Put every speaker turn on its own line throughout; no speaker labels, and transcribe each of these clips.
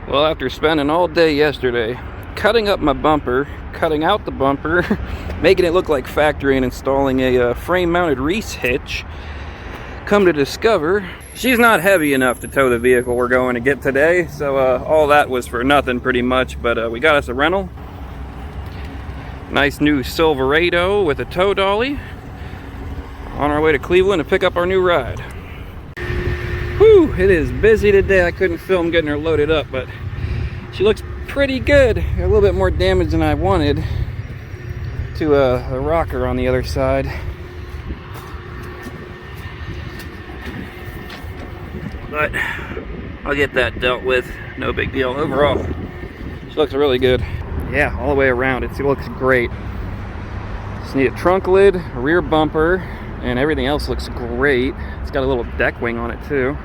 Well, after spending all day yesterday cutting up my bumper, cutting out the bumper, making it look like factory, and installing a frame-mounted Reese hitch, come to discover she's not heavy enough to tow the vehicle we're going to get today. So all that was for nothing pretty much, but we got us a rental. Nice new Silverado with a tow dolly. On our way to Cleveland to pick up our new ride. Whew, it is busy today. I couldn't film getting her loaded up, but she looks pretty good. A little bit more damage than I wanted to a rocker on the other side. But I'll get that dealt with. No big deal. Overall, she looks really good. Yeah, all the way around. It looks great. Just need a trunk lid, a rear bumper, and everything else looks great. It's got a little deck wing on it too.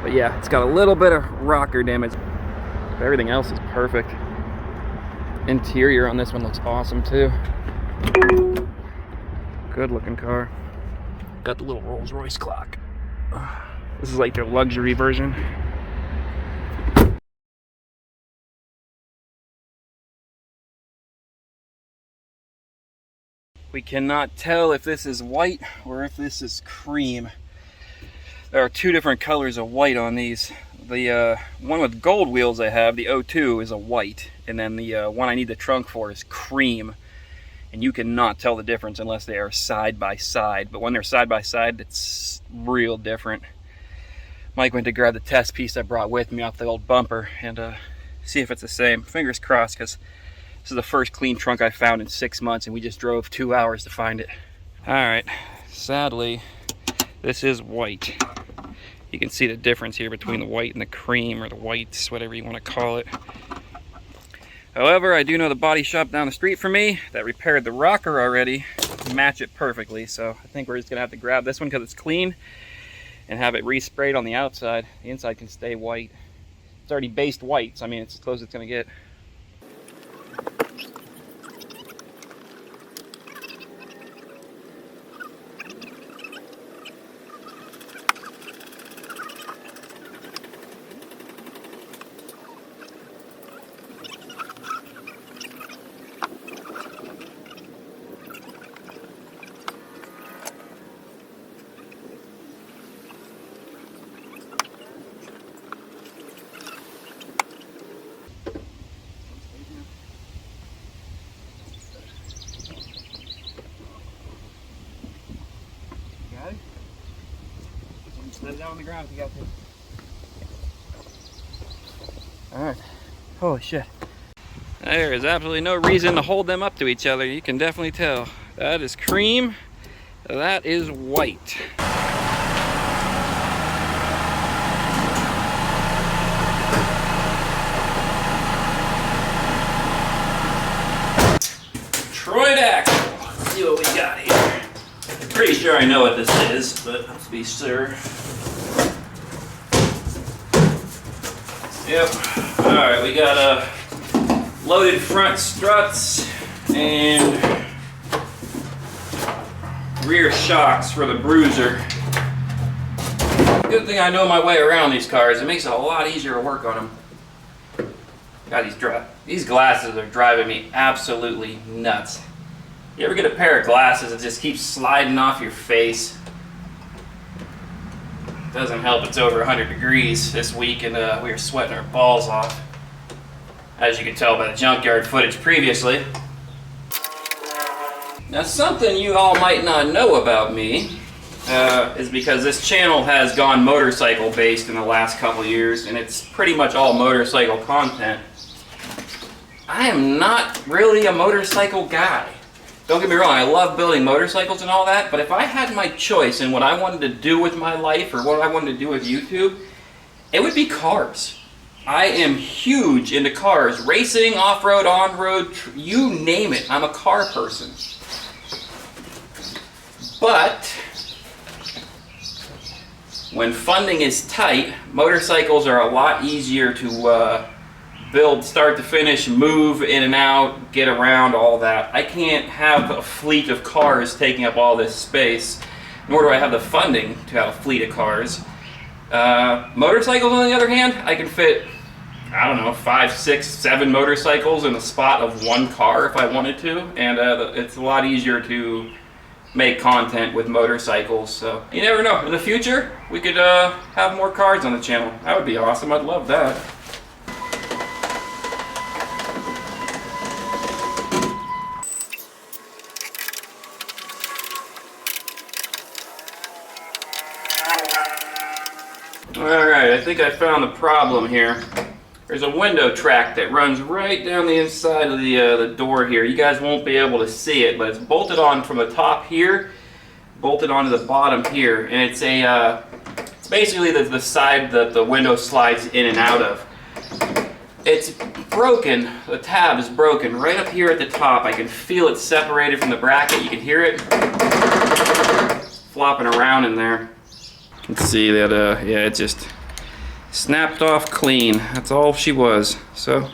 But yeah, it's got a little bit of rocker damage. But everything else is perfect. Interior on this one looks awesome too. Good looking car. Got the little Rolls Royce clock. This is like their luxury version. We cannot tell if this is white or if this is cream. There are two different colors of white on these. The one with gold wheels I have, the 02, is a white, and then the one I need the trunk for is cream. And you cannot tell the difference unless they are side by side. But when they're side by side, it's real different. Mike went to grab the test piece I brought with me off the old bumper and see if it's the same. Fingers crossed, because this is the first clean trunk I found in 6 months, and we just drove 2 hours to find it. All right, sadly, this is white. You can see the difference here between the white and the cream, or the whites, whatever you want to call it. However, I do know the body shop down the street from me that repaired the rocker already, match it perfectly. So I think we're just gonna have to grab this one because it's clean and have it resprayed on the outside. The inside can stay white. It's already based white, so I mean, it's as close as it's gonna get. Let it down on the ground if you got to. Alright. Holy shit. There is absolutely no reason to hold them up to each other. You can definitely tell. That is cream. That is white. Detroit axle. Let's see what we got here. Pretty sure I know what this is, but let's be sure. Yep. Alright, we got loaded front struts and rear shocks for the bruiser. Good thing I know my way around these cars. It makes it a lot easier to work on them. God, these glasses are driving me absolutely nuts. You ever get a pair of glasses that just keeps sliding off your face? Doesn't help it's over 100 degrees this week, and we are sweating our balls off, as you can tell by the junkyard footage previously. Now, something you all might not know about me is because this channel has gone motorcycle based in the last couple years, and it's pretty much all motorcycle content. I am not really a motorcycle guy. Don't get me wrong, I love building motorcycles and all that, but if I had my choice in what I wanted to do with my life or what I wanted to do with YouTube, it would be cars. I am huge into cars. Racing, off-road, on-road, you name it. I'm a car person. But when funding is tight, motorcycles are a lot easier to build start to finish, move in and out, get around, all that. I can't have a fleet of cars taking up all this space, nor do I have the funding to have a fleet of cars. Motorcycles, on the other hand, I can fit I don't know, 5, 6, 7 motorcycles in the spot of one car if I wanted to, and it's a lot easier to make content with motorcycles. So you never know, in the future we could have more cars on the channel. That would be awesome. I'd love that. Alright, I think I found the problem here. There's a window track that runs right down the inside of the door here. You guys won't be able to see it, but it's bolted on from the top here, bolted onto the bottom here, and it's basically the side that the window slides in and out of. It's broken. The tab is broken right up here at the top. I can feel it separated from the bracket. You can hear it flopping around in there. You can see that, yeah, it just snapped off clean. That's all she was. So,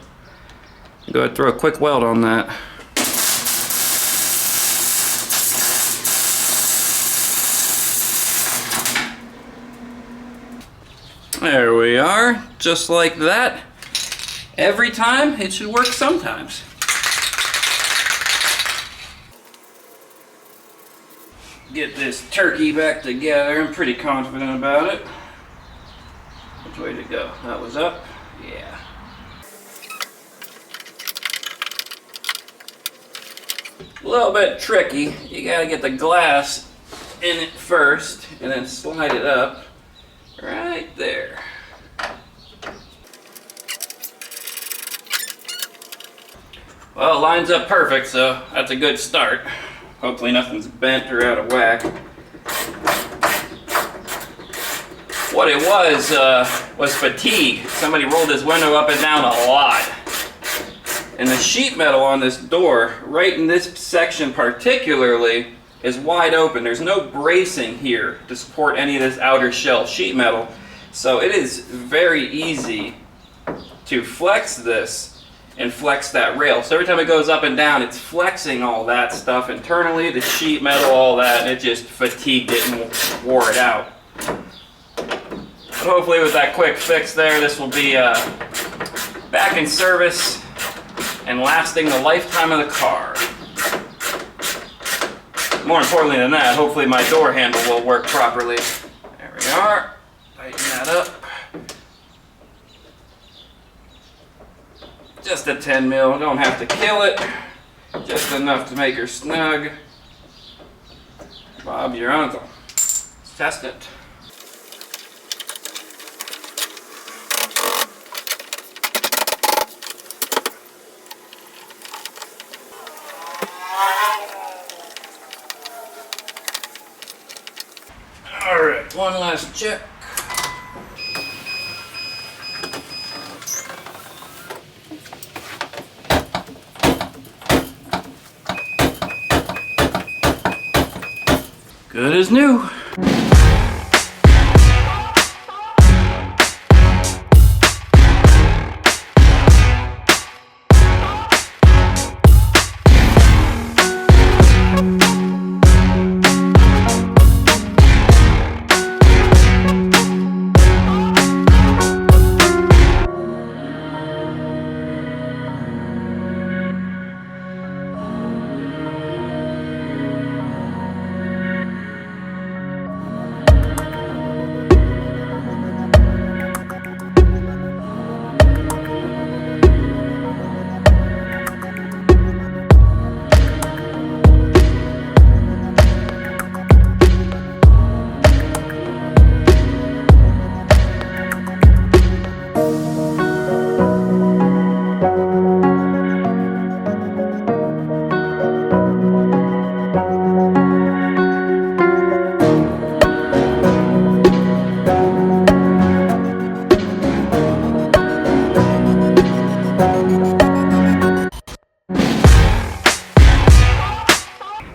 go ahead and throw a quick weld on that. There we are, just like that. Every time, it should work sometimes. Get this turkey back together. I'm pretty confident about it. Which way to go? That was up? Yeah. A little bit tricky. You gotta get the glass in it first and then slide it up right there. Well, it lines up perfect, so that's a good start. Hopefully nothing's bent or out of whack. What it was fatigue. Somebody rolled this window up and down a lot. And the sheet metal on this door, right in this section particularly, is wide open. There's no bracing here to support any of this outer shell sheet metal. So it is very easy to flex this and flex that rail. So every time it goes up and down, it's flexing all that stuff internally, the sheet metal, all that, and it just fatigued it and wore it out. But hopefully with that quick fix there, this will be back in service and lasting the lifetime of the car. More importantly than that, hopefully my door handle will work properly. There we are. Tighten that up. Just a 10 mil, don't have to kill it. Just enough to make her snug. Bob, your uncle. Let's test it. All right, one last check. Good as new.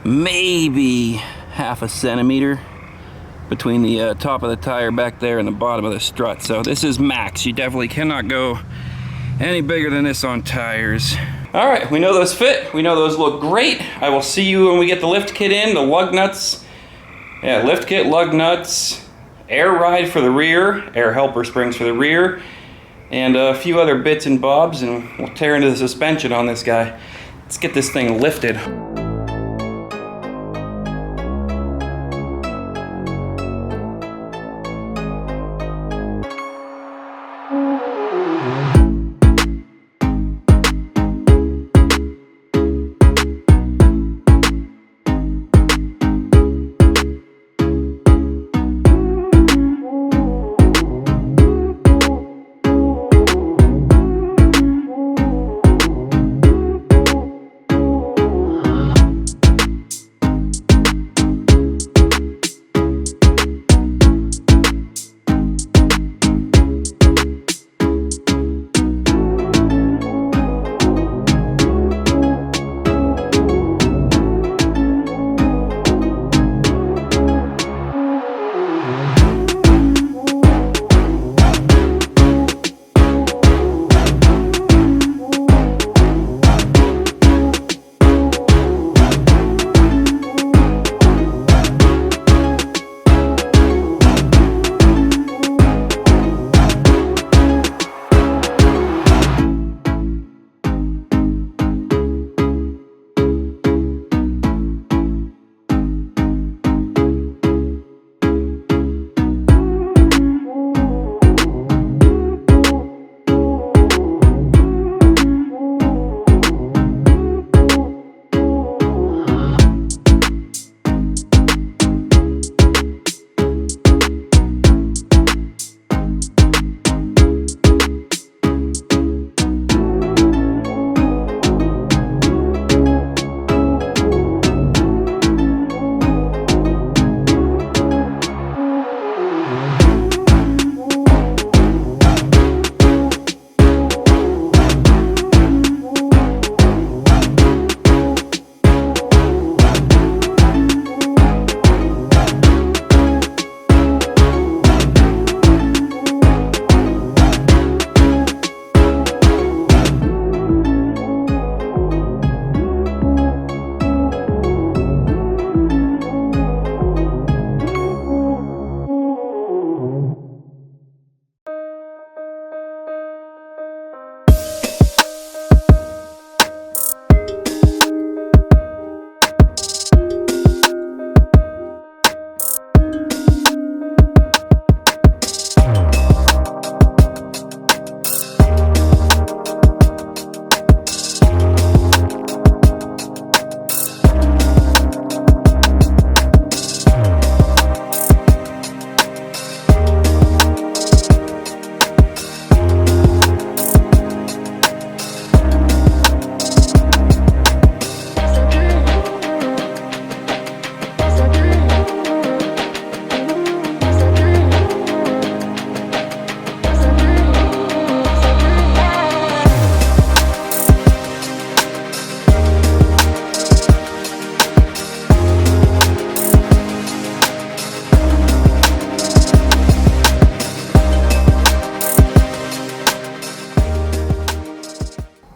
Maybe half a centimeter between the top of the tire back there and the bottom of the strut. So this is max. You definitely cannot go any bigger than this on tires. All right, we know those fit. We know those look great. I will see you when we get the lift kit in, the lug nuts. Yeah, lift kit, lug nuts, air ride for the rear, air helper springs for the rear, and a few other bits and bobs, and we'll tear into the suspension on this guy. Let's get this thing lifted.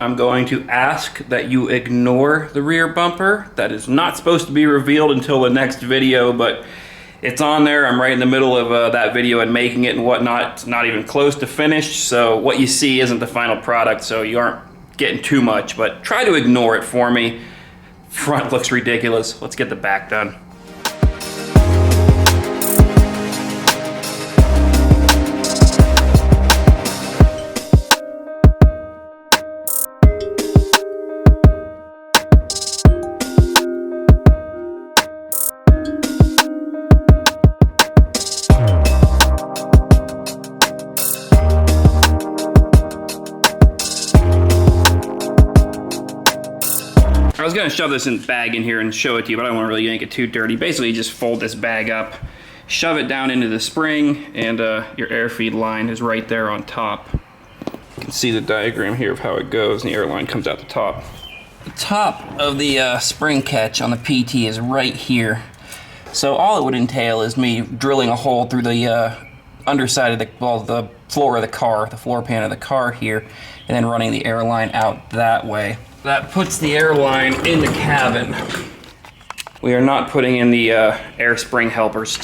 I'm going to ask that you ignore the rear bumper. That is not supposed to be revealed until the next video, but it's on there. I'm right in the middle of that video and making it and whatnot. It's not even close to finished, so what you see isn't the final product, so you aren't getting too much, but try to ignore it for me. Front looks ridiculous. Let's get the back done. I was gonna shove this bag in here and show it to you, but I don't want to really make it too dirty. Basically, you just fold this bag up, shove it down into the spring, and your air feed line is right there on top. You can see the diagram here of how it goes, and the air line comes out the top. The top of the spring catch on the PT is right here. So all it would entail is me drilling a hole through the underside of the floor of the car, the floor pan of the car here, and then running the air line out that way. That puts the air line in the cabin. We are not putting in the air spring helpers.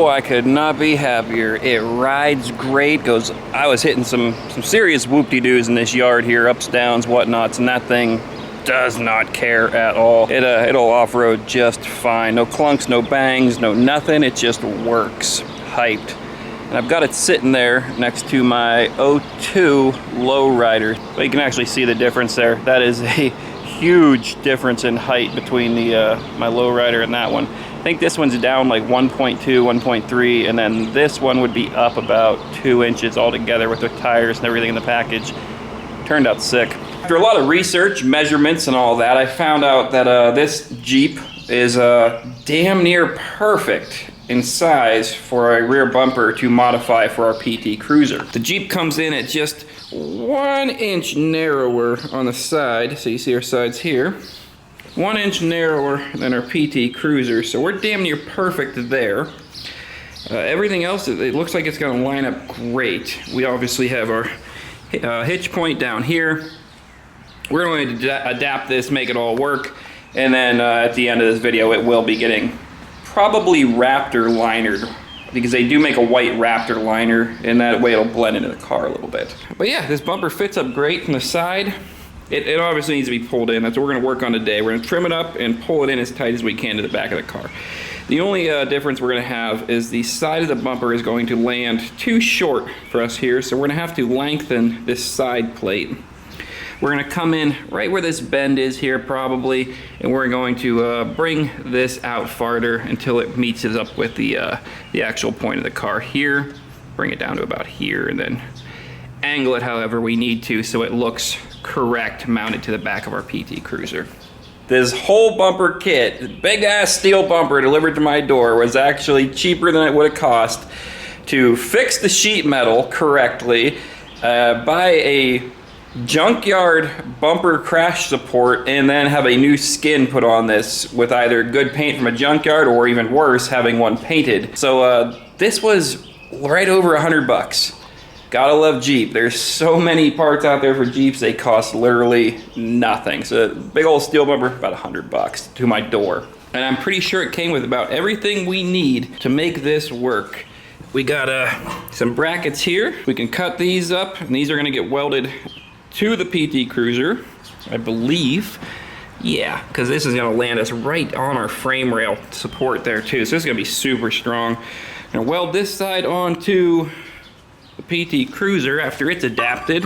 I could not be happier. It rides great. I was hitting some serious whoop-de-doos in this yard here, ups, downs, whatnots, and that thing does not care at all. It'll off-road just fine. No clunks, no bangs, no nothing. It just works. Hyped. And I've got it sitting there next to my 02 lowrider. But you can actually see the difference there. That is a huge difference in height between the my lowrider and that one. I think this one's down like 1.2, 1.3, and then this one would be up about 2 inches altogether with the tires and everything in the package. Turned out sick. After a lot of research, measurements, and all that, I found out that this Jeep is damn near perfect in size for a rear bumper to modify for our PT Cruiser. The Jeep comes in at just 1 inch narrower on the side, so you see our sides here. 1 inch narrower than our PT Cruiser, so we're damn near perfect there. Everything else, it looks like it's going to line up great. We obviously have our hitch point down here. We're going to adapt this, make it all work, and then at the end of this video it will be getting probably Raptor linered, because they do make a white Raptor liner, and that way it'll blend into the car a little bit. But yeah, this bumper fits up great from the side. It obviously needs to be pulled in. That's what we're going to work on today. We're going to trim it up and pull it in as tight as we can to the back of the car. The only difference we're going to have is the side of the bumper is going to land too short for us here, so we're going to have to lengthen this side plate. We're going to come in right where this bend is here probably, and we're going to bring this out farther until it meets it up with the actual point of the car here. Bring it down to about here, and then angle it however we need to so it looks correct mounted to the back of our PT Cruiser. This whole bumper kit, big ass steel bumper delivered to my door, was actually cheaper than it would have cost to fix the sheet metal correctly, buy a junkyard bumper crash support, and then have a new skin put on this with either good paint from a junkyard or even worse, having one painted. So this was right over $100. Gotta love Jeep. There's so many parts out there for Jeeps, they cost literally nothing. So big old steel bumper, about $100 to my door. And I'm pretty sure it came with about everything we need to make this work. We got some brackets here. We can cut these up, and these are gonna get welded to the PT Cruiser, I believe. Yeah, because this is gonna land us right on our frame rail support there too. So this is gonna be super strong. I'm gonna weld this side onto the PT Cruiser after it's adapted,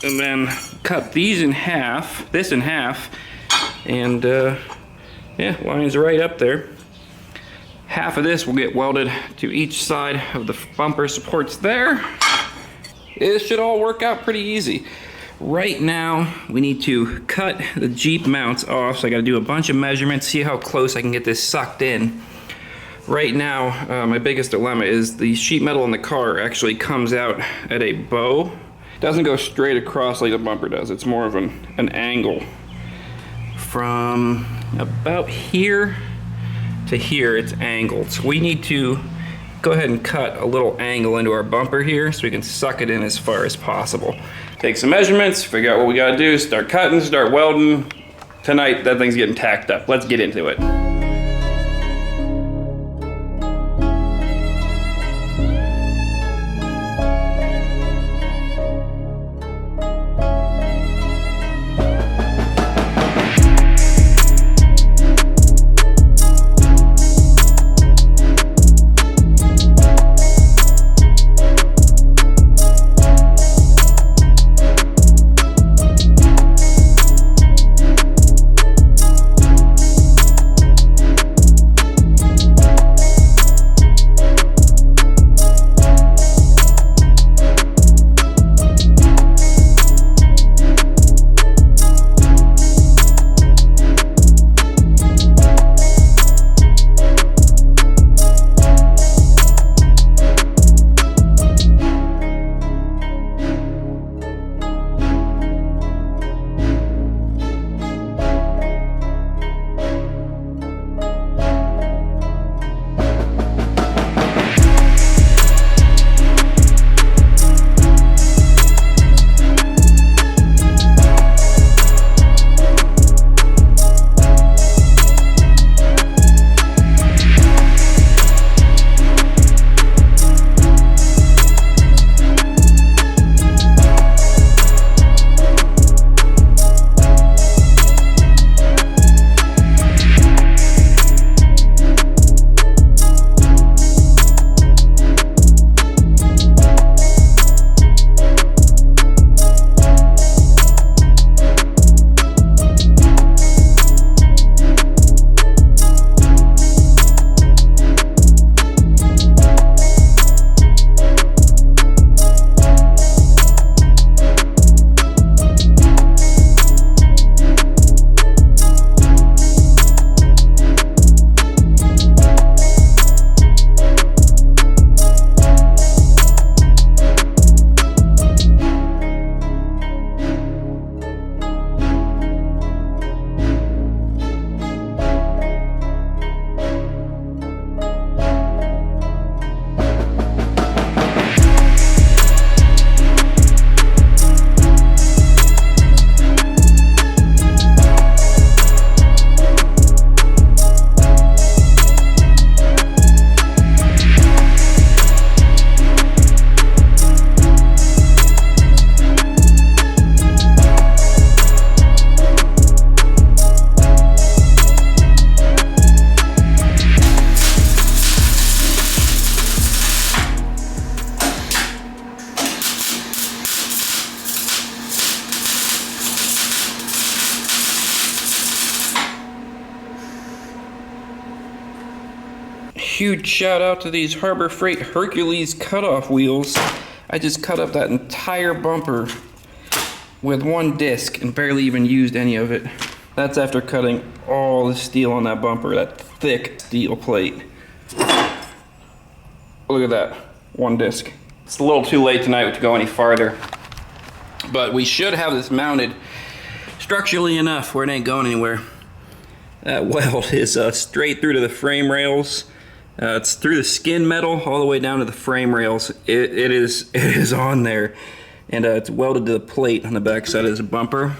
and then cut these in half, this in half, and yeah, lines right up there. Half of this will get welded to each side of the bumper supports there. It should all work out pretty easy. Right now, we need to cut the Jeep mounts off, so I gotta do a bunch of measurements, see how close I can get this sucked in. Right now, my biggest dilemma is the sheet metal in the car actually comes out at a bow. It doesn't go straight across like the bumper does. It's more of an angle. From about here to here, it's angled. So we need to go ahead and cut a little angle into our bumper here so we can suck it in as far as possible. Take some measurements, figure out what we gotta do, start cutting, start welding. Tonight, that thing's getting tacked up. Let's get into it. huge shout out to these Harbor Freight Hercules cutoff wheels. I just cut up that entire bumper with one disc and barely even used any of it. That's after cutting all the steel on that bumper, that thick steel plate. Look at that, one disc. It's a little too late tonight to go any farther, but we should have this mounted structurally enough where it ain't going anywhere. That weld is straight through to the frame rails. It's through the skin metal all the way down to the frame rails. It is on there, and it's welded to the plate on the back side of this bumper.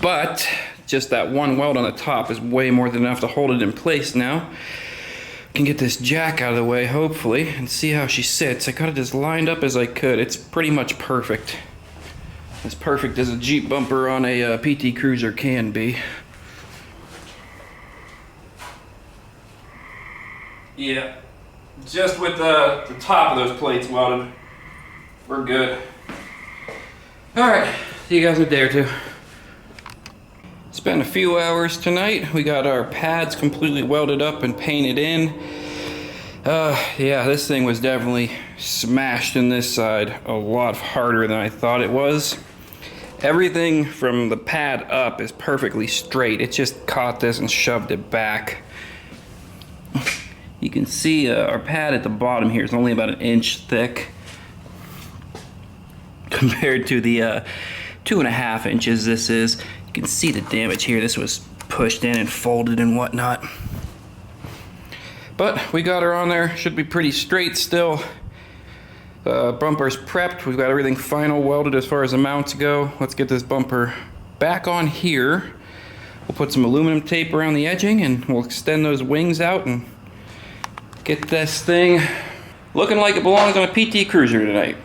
But just that one weld on the top is way more than enough to hold it in place now. Can get this jack out of the way, hopefully, and see how she sits. I got it as lined up as I could. It's pretty much perfect. As perfect as a Jeep bumper on a PT Cruiser can be. Yeah, just with the top of those plates welded, we're good. All right, see you guys in a day or two. Spent a few hours tonight. We got our pads completely welded up and painted in. Yeah, this thing was definitely smashed in this side a lot harder than I thought it was. Everything from the pad up is perfectly straight. It just caught this and shoved it back. You can see our pad at the bottom here is only about 1 inch thick compared to the 2.5 inches this is. You can see the damage here. This was pushed in and folded and whatnot. But we got her on there. Should be pretty straight still. Bumper's prepped. We've got everything final welded as far as the mounts go. Let's get this bumper back on here. We'll put some aluminum tape around the edging and we'll extend those wings out and get this thing looking like it belongs on a PT Cruiser tonight.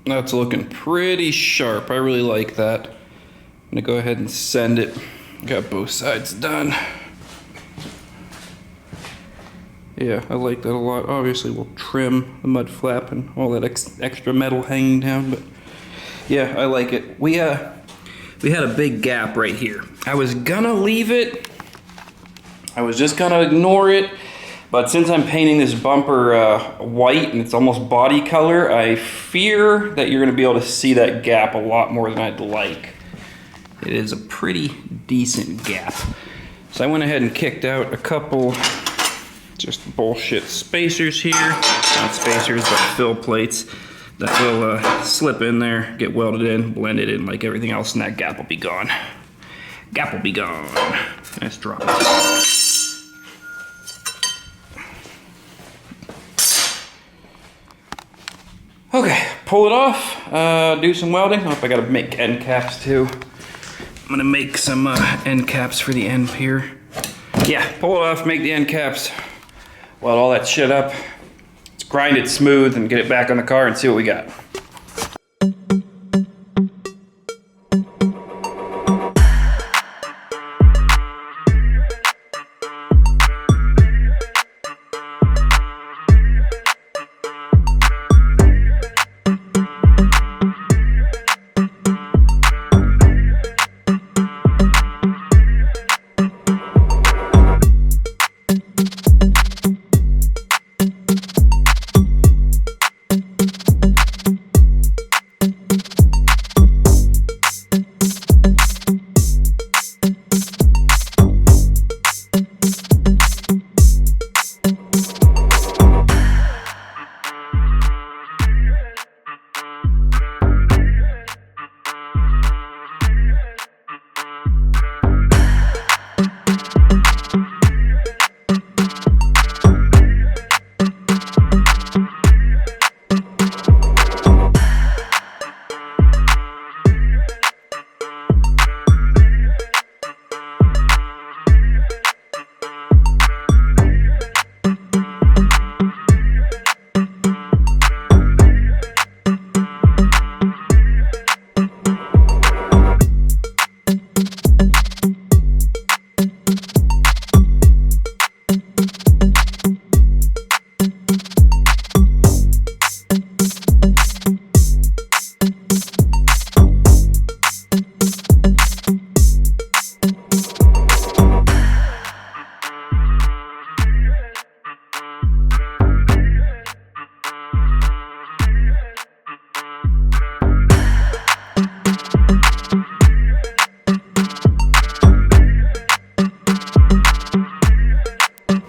That's looking pretty sharp. I really like that. I'm gonna go ahead and send it. Got both sides done. Yeah, I like that a lot. Obviously we'll trim the mud flap and all that extra metal hanging down, but yeah, I like it. We had a big gap right here. I was gonna leave it. I was just gonna ignore it. But since I'm painting this bumper white and it's almost body color, I fear that you're gonna be able to see that gap a lot more than I'd like. It is a pretty decent gap. So I went ahead and kicked out a couple just bullshit spacers here. Not spacers, but fill plates that will slip in there, get welded in, blended in like everything else, and that gap will be gone. Gap will be gone. Let's drop it. Okay, pull it off, do some welding. Oh, I gotta make end caps too. I'm gonna make some end caps for the end here. Yeah, pull it off, make the end caps. Weld all that shit up. Let's grind it smooth and get it back on the car and see what we got.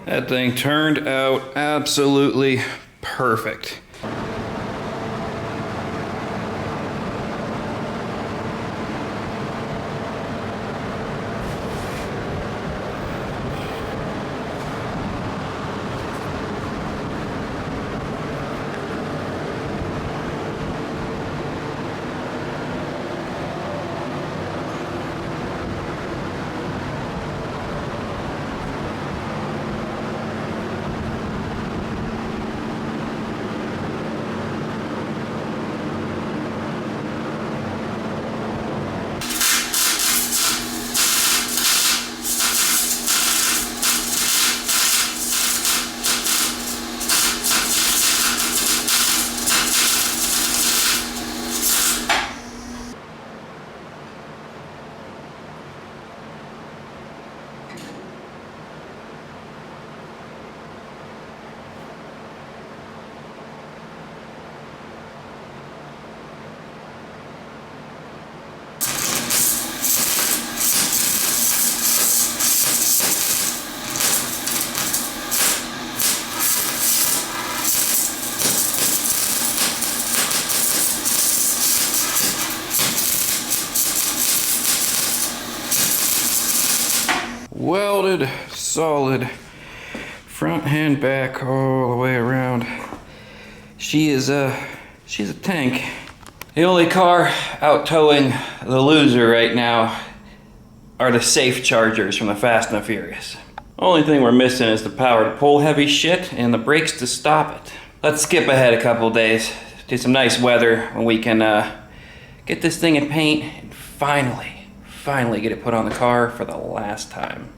That thing turned out absolutely perfect. Welded, solid, front and back all the way around. She's a tank. The only car out towing the loser right now are the safe chargers from the Fast and the Furious. Only thing we're missing is the power to pull heavy shit and the brakes to stop it. Let's skip ahead a couple days to some nice weather when we can get this thing in paint and finally get it put on the car for the last time.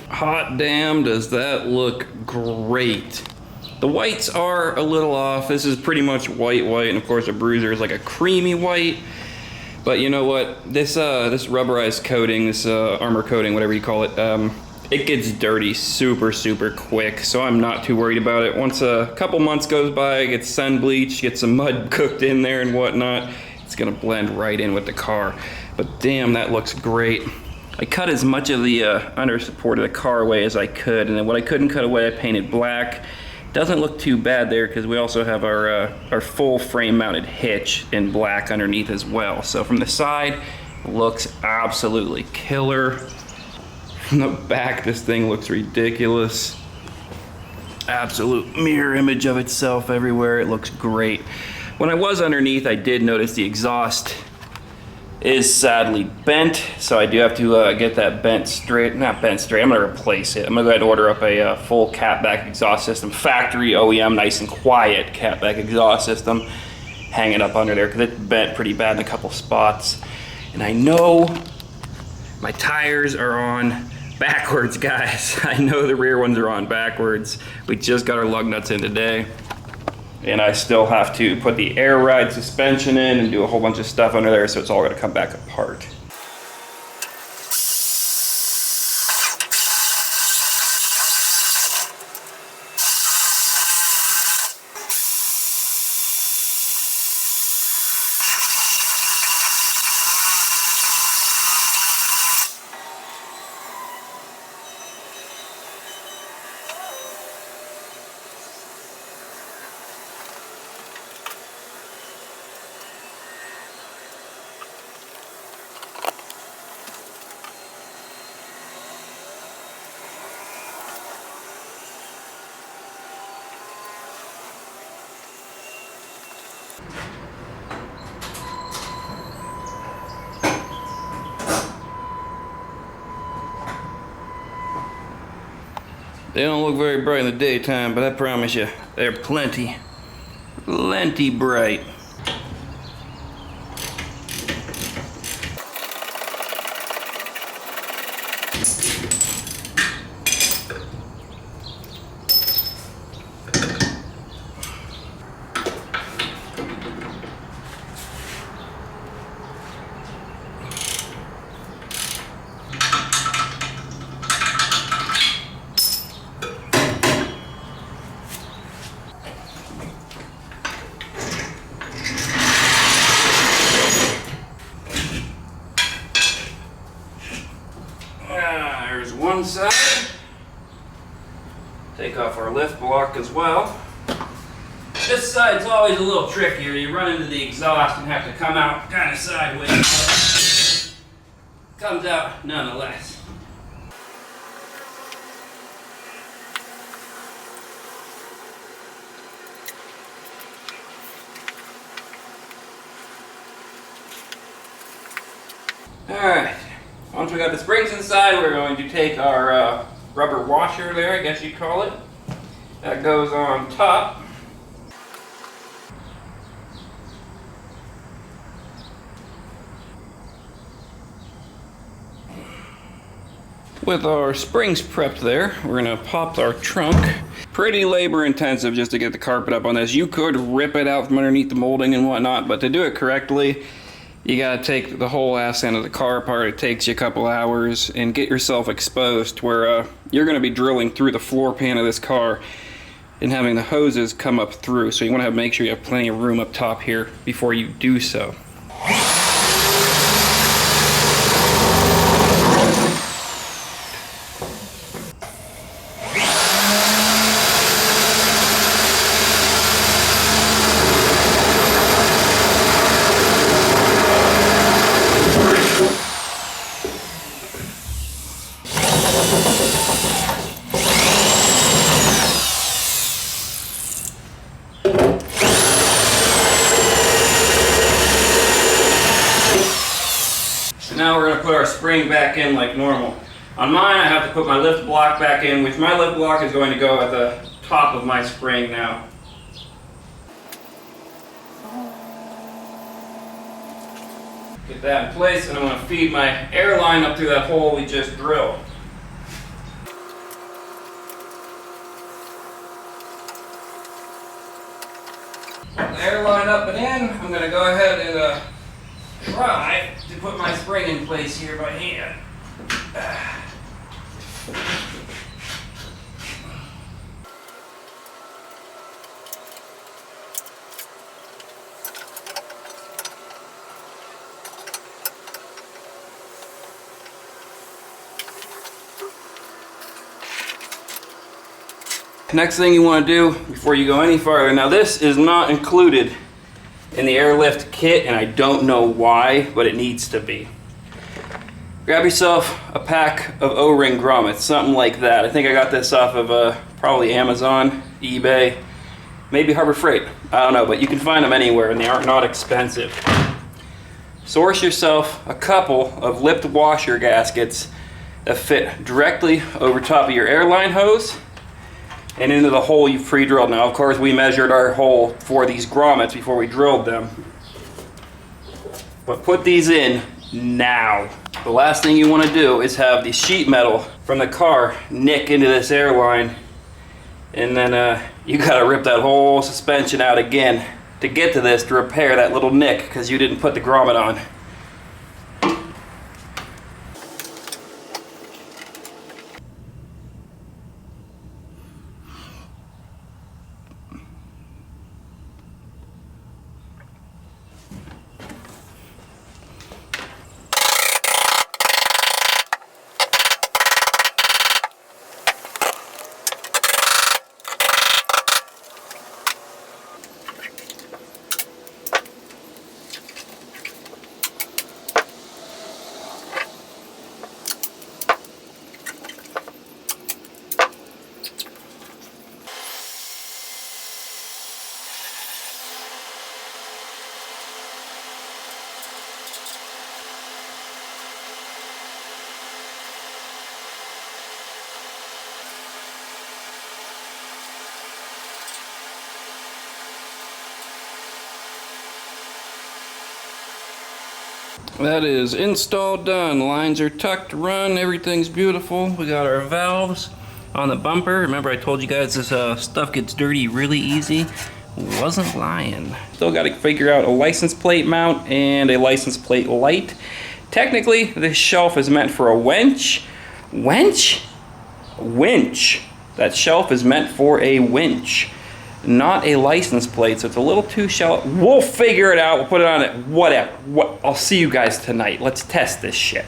Hot damn, does that look great. The whites are a little off. This is pretty much white, and of course a bruiser is like a creamy white. But you know what? This rubberized coating, this armor coating, whatever you call it, it gets dirty super quick, so I'm not too worried about it. Once a couple months goes by, it gets sun bleached, gets some mud cooked in there and whatnot, it's gonna blend right in with the car. But damn, that looks great. I cut as much of the under support of the car away as I could, and then what I couldn't cut away, I painted black. Doesn't look too bad there because we also have our full frame mounted hitch in black underneath as well. So from the side, looks absolutely killer. From the back, this thing looks ridiculous. Absolute mirror image of itself everywhere. It looks great. When I was underneath, I did notice the exhaust is sadly bent, so I do have to get that bent straight. Not bent straight, I'm gonna replace it. I'm gonna go ahead and order up a full catback exhaust system, factory OEM, nice and quiet catback exhaust system, hang it up under there because it's bent pretty bad in a couple spots. And I know my tires are on backwards, guys. I know the rear ones are on backwards. We just got our lug nuts in today. And I still have to put the air ride suspension in and do a whole bunch of stuff under there, so it's all gonna come back apart. They don't look very bright in the daytime, but I promise you, they're plenty bright. There's one side. Take off our lift block as well. This side's always a little trickier. You run into the exhaust and have to come out kind of sideways. Comes out nonetheless. Alright, once we got the springs inside, we're going to take our rubber washer there, I guess you'd call it. That goes on top. With our springs prepped there, we're going to pop our trunk. Pretty labor intensive just to get the carpet up on this. You could rip it out from underneath the molding and whatnot, but to do it correctly, you gotta take the whole ass end of the car apart. It takes you a couple hours and get yourself exposed to where you're gonna be drilling through the floor pan of this car and having the hoses come up through. So you wanna make sure you have plenty of room up top here before you do so. Now we're going to put our spring back in like normal. On mine, I have to put my lift block back in, which my lift block is going to go at the top of my spring now. Get that in place, and I'm going to feed my air line up through that hole we just drilled. Put the airline up and in. I'm going to go ahead and try to put my spring in place here by hand. Next thing you want to do before you go any farther, now this is not included in the airlift kit, and I don't know why, but it needs to be. Grab yourself a pack of O-ring grommets, something like that. I think I got this off of probably Amazon, eBay, maybe Harbor Freight. I don't know, but you can find them anywhere and they are not expensive. Source yourself a couple of lipped washer gaskets that fit directly over top of your airline hose and into the hole you've pre-drilled. Now, of course, we measured our hole for these grommets before we drilled them. But put these in now. The last thing you want to do is have the sheet metal from the car nick into this airline, and then you gotta rip that whole suspension out again to get to this to repair that little nick because you didn't put the grommet on. That is installed, done. Lines are tucked, run, everything's beautiful. We got our valves on the bumper. Remember I told you guys this stuff gets dirty really easy? Wasn't lying. Still got to figure out a license plate mount and a license plate light. Technically, this shelf is meant for a winch. Winch? Winch. That shelf is meant for a winch, not a license plate, so it's a little too shallow. We'll figure it out. We'll put it on it. Whatever. I'll see you guys tonight. Let's test this shit.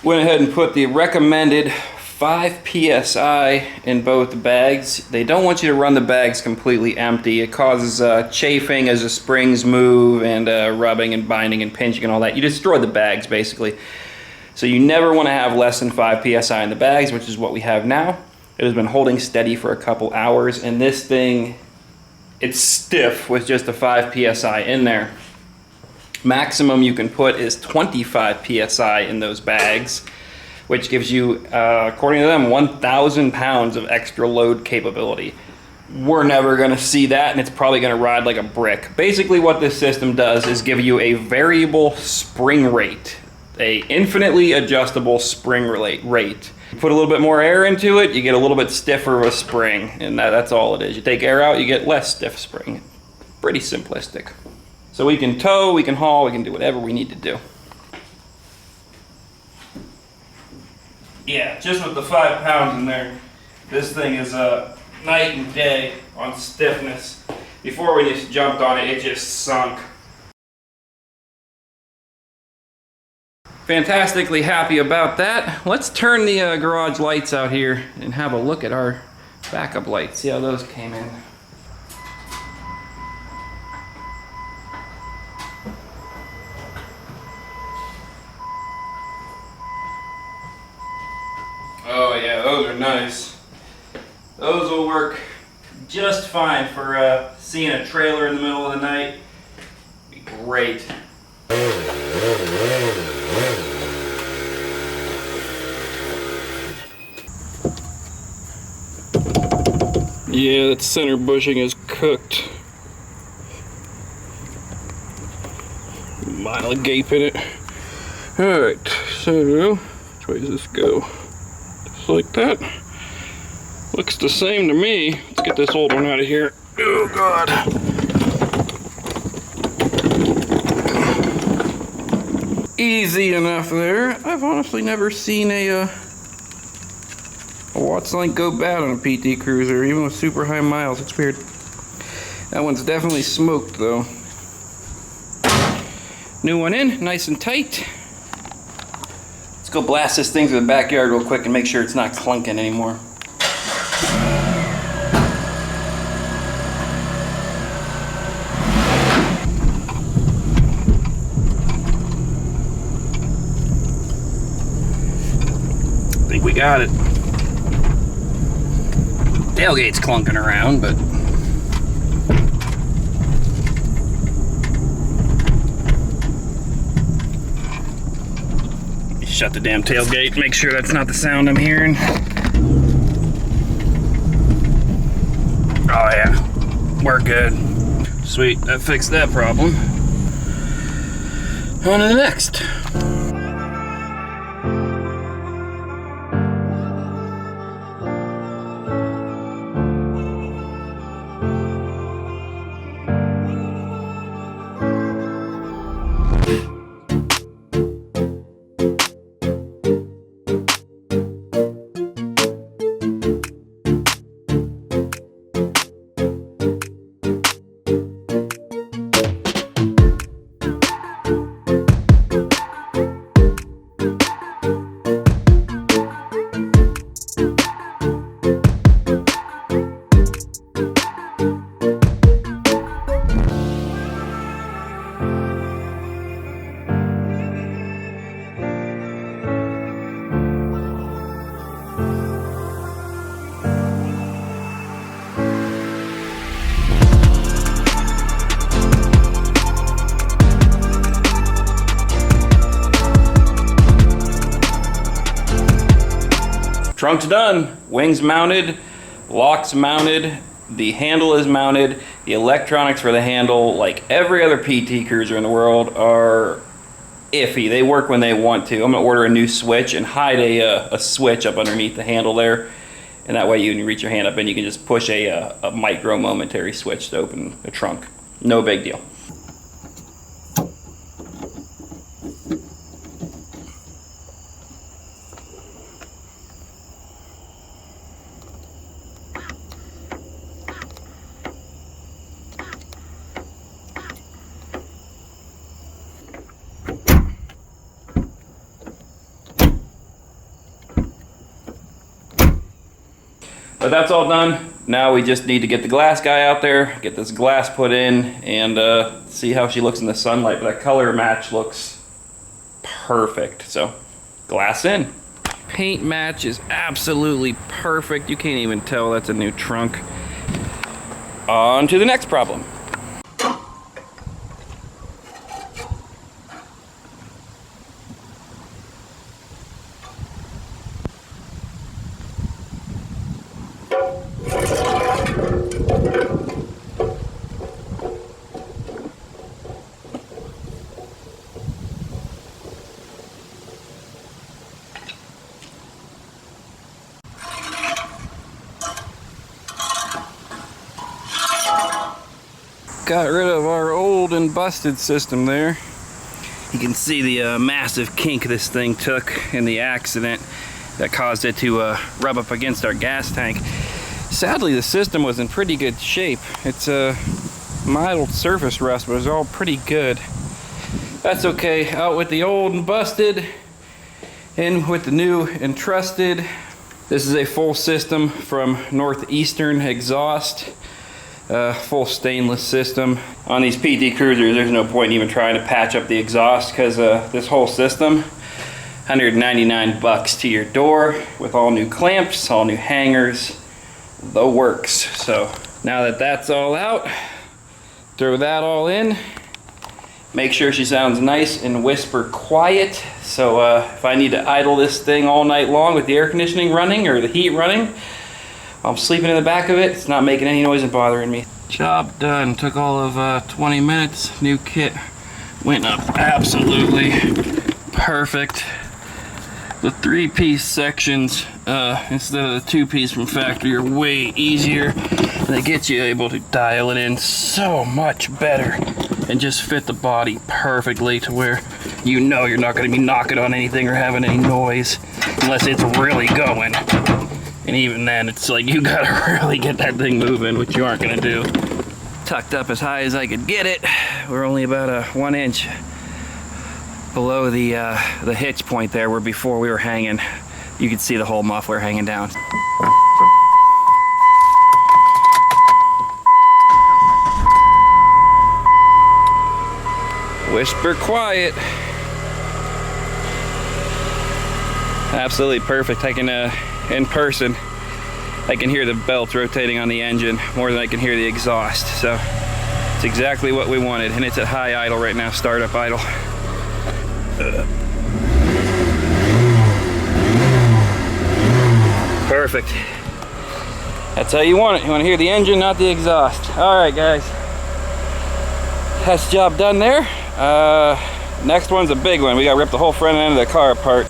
Went ahead and put the recommended 5 psi in both bags. They don't want you to run the bags completely empty. It causes chafing as the springs move and rubbing and binding and pinching and all that. You destroy the bags basically. So you never want to have less than 5 psi in the bags, which is what we have now. It has been holding steady for a couple hours, and this thing, it's stiff with just a 5 psi in there. Maximum you can put is 25 psi in those bags, which gives you, according to them, 1,000 pounds of extra load capability. We're never gonna see that, and it's probably gonna ride like a brick. Basically what this system does is give you a variable spring rate, a infinitely adjustable spring rate. You put a little bit more air into it, you get a little bit stiffer of a spring, and that's all it is. You take air out, you get less stiff spring. Pretty simplistic. So we can tow, we can haul, we can do whatever we need to do. Yeah, just with the 5 pounds in there, this thing is night and day on stiffness. Before we just jumped on it, it just sunk. Fantastically happy about that. Let's turn the garage lights out here and have a look at our backup lights. See how those came in. Oh yeah, those are nice. Those will work just fine for seeing a trailer in the middle of the night. Be great. Yeah, that center bushing is cooked. Mile of gape in it. Alright, so which way does this go? Just like that. Looks the same to me. Let's get this old one out of here. Oh god. Easy enough there. I've honestly never seen a watts link go bad on a PT Cruiser, even with super high miles. It's weird. That one's definitely smoked though. New one in, nice and tight. Let's go blast this thing through the backyard real quick and make sure it's not clunking anymore. I think we got it. Tailgate's clunking around, but shut the damn tailgate, make sure that's not the sound I'm hearing. Oh yeah, we're good. Sweet, that fixed that problem. On to the next. Trunk's done. Wings mounted, locks mounted, the handle is mounted. The electronics for the handle, like every other PT Cruiser in the world, are iffy. They work when they want to. I'm gonna order a new switch and hide a switch up underneath the handle there, and that way you can reach your hand up and you can just push a micro momentary switch to open the trunk. No big deal. But that's all done. Now we just need to get the glass guy out there, get this glass put in, and see how she looks in the sunlight. But that color match looks perfect. So, glass in. Paint match is absolutely perfect. You can't even tell that's a new trunk. On to the next problem. Got rid of our old and busted system there. You can see the massive kink this thing took in the accident that caused it to rub up against our gas tank. Sadly, the system was in pretty good shape. It's a mild surface rust, but it was all pretty good. That's okay. Out with the old and busted, in with the new and trusted. This is a full system from Northeastern Exhaust. Full stainless system. On these PT Cruisers, there's no point in even trying to patch up the exhaust because this whole system, $199 to your door with all new clamps, all new hangers, the works. So now that that's all out, throw that all in. Make sure she sounds nice and whisper quiet. So if I need to idle this thing all night long with the air conditioning running or the heat running, I'm sleeping in the back of it. It's not making any noise and bothering me. Job done. Took all of 20 minutes. New kit went up absolutely perfect. The 3-piece sections instead of the 2-piece from factory are way easier. They get you able to dial it in so much better and just fit the body perfectly to where you know you're not going to be knocking on anything or having any noise unless it's really going. And even then, it's like you gotta really get that thing moving, which you aren't gonna do. Tucked up as high as I could get it. We're only about a 1 inch below the hitch point there, where before we were hanging, you could see the whole muffler hanging down. Whisper quiet. Absolutely perfect. I can, in person, I can hear the belt rotating on the engine more than I can hear the exhaust. So it's exactly what we wanted, and it's at high idle right now, startup idle. Perfect. That's how you want it. You want to hear the engine, not the exhaust. All right, guys. That's the job done there. Next one's a big one. We got to rip the whole front end of the car apart.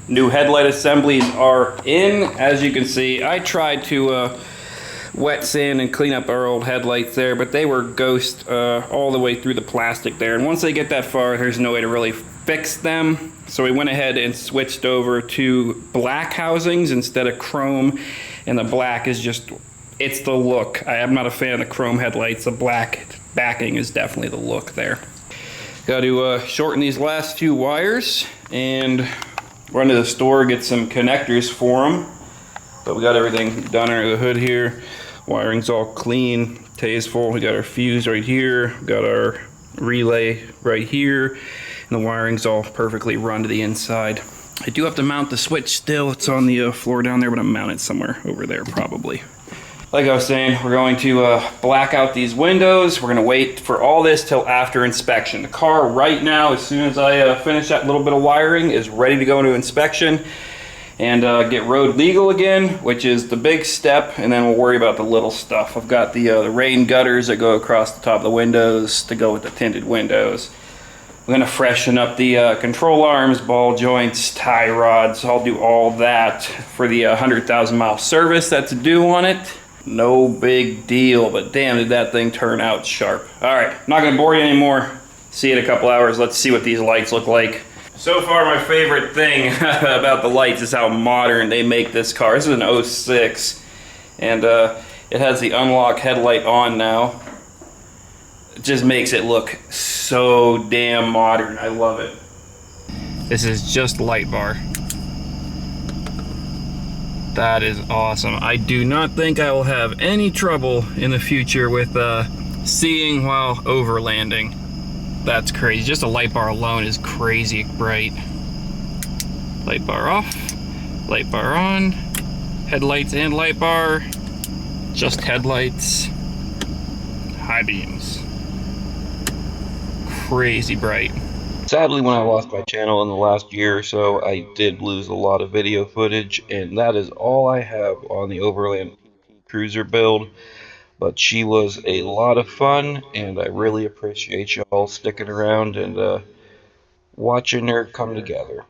New headlight assemblies are in. As you can see, I tried to wet sand and clean up our old headlights there, but they were ghost all the way through the plastic there. And once they get that far, there's no way to really fix them. So we went ahead and switched over to black housings instead of chrome. And the black is just, it's the look. I am not a fan of the chrome headlights. The black backing is definitely the look there. Got to shorten these last two wires and run to the store, get some connectors for them. But we got everything done under the hood here. Wiring's all clean, tasteful. We got our fuse right here, got our relay right here, and the wiring's all perfectly run to the inside. I do have to mount the switch still. It's on the floor down there, but I'm mounted somewhere over there probably. Like I was saying, we're going to black out these windows. We're going to wait for all this till after inspection. The car right now, as soon as I finish that little bit of wiring, is ready to go into inspection and get road legal again, which is the big step, and then we'll worry about the little stuff. I've got the rain gutters that go across the top of the windows to go with the tinted windows. I'm going to freshen up the control arms, ball joints, tie rods. I'll do all that for the 100,000 mile service that's due on it. No big deal, but damn, did that thing turn out sharp. All right, not gonna bore you anymore. See you in a couple hours. Let's see what these lights look like. So far, my favorite thing about the lights is how modern they make this car. This is an 06, and it has the unlock headlight on now. It just makes it look so damn modern. I love it. This is just light bar. That is awesome. I do not think I will have any trouble in the future with seeing while overlanding. That's crazy. Just a light bar alone is crazy bright. Light bar off, light bar on, headlights and light bar, just headlights, high beams. Crazy bright. Sadly, when I lost my channel in the last year or so, I did lose a lot of video footage, and that is all I have on the Overland Cruiser build. But she was a lot of fun, and I really appreciate y'all sticking around and watching her come together.